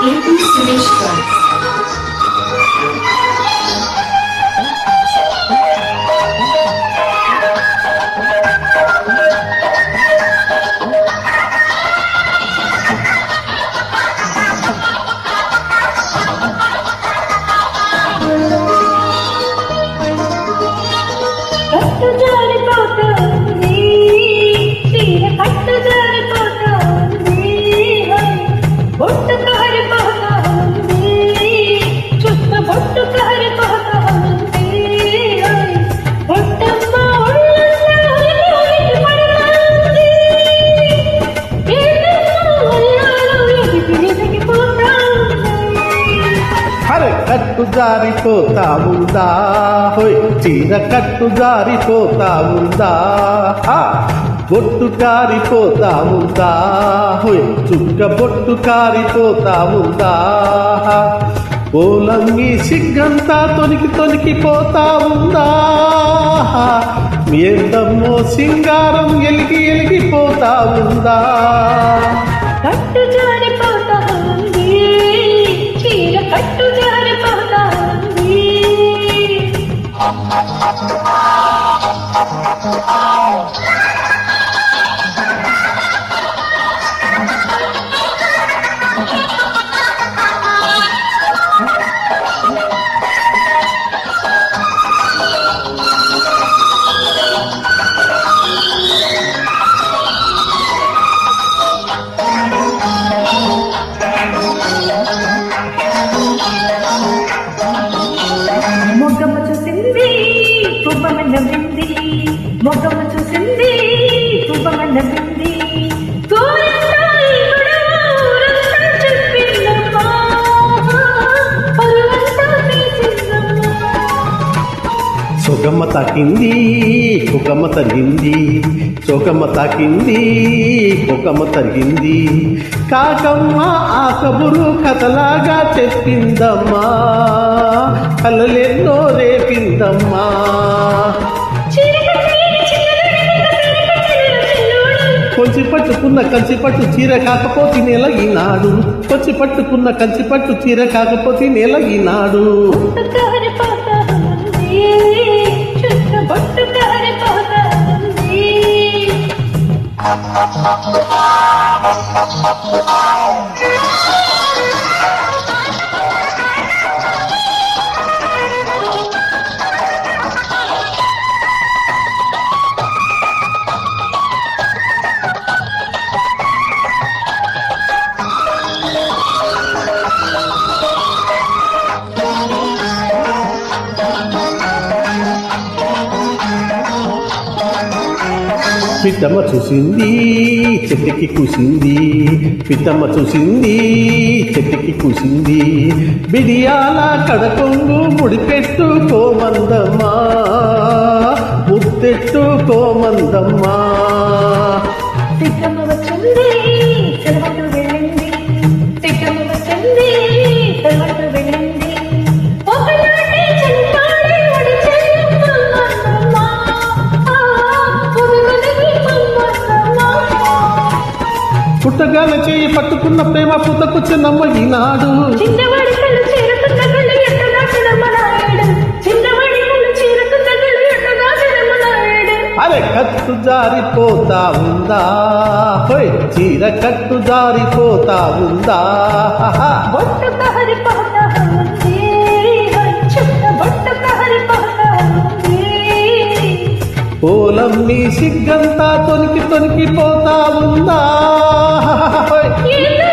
AP Suresh గారు కట్టు జారిపోతా ఉందా హోయ్ చీర కట్టు జారిపోతా ఉందా బొట్టు కారిపోతా ఉందా హోయ్ చుక్క బొట్టు కారిపోతా ఉందా ఓలంగి సిగ్గంతా తొనికిపోతా ఉందా ఏందమ్మో సింగారం ఎలిగిపోతా ఉందా కట్టు జారిపోతా ఉంది చీర కట్టు జారిపోతా ఉంది మొగ్గమ్మ చూసింది పువ్వమన్న బింది మొగ్గమ్మ చూసింది పువ్వమన్న బింది సొగమ్మ తాకింది కుగమ్మ తరిగింది సొగమ్మ తాకింది కుగమ్మ తరిగింది కాకమ్మ ఆ కబురు కథలాగా చెప్పిందమ్మా కలలెన్నో రేపిందమ్మా కొంచెం పట్టుకున్న కంచిపట్టు చీర కాకపోతే నెల ఈనాడు కొంచెం పట్టుకున్న కంచిపట్టు చీర కాకపోతే నెల ఈనాడు బొట్టు కారిపోతా ఉంది పిట్టమ్మ చూసింది చెట్టుకి కూసింది పిట్టమ్మ చూసింది చెట్టుకి కూసింది బిడియాల కడకొంగు ముడిపెట్టుకోమందమ్మా ముత్తెట్టుకోమందమ్మా సిగ్గమ్మ వచ్చింది సెలవుకు వెళ్ళింది సిగ్గమ్మ వచ్చింది సెలవుకు వెళ్ళింది పుట్టగాల చేయి పట్టుకున్న ప్రేమ పుతకు చిన్నమ్మ ఈనాడు అరే కట్టు జారిపోతా ఉందా హోయ్ చీర కట్టు జారిపోతా ఉందా బొట్టు కారిపోతా ఉంది చుక్క బొట్టు కారిపోతా ఉంది ఓలమ్మి సిగ్గంతా తొనికిపోతా ఉందా ఏందో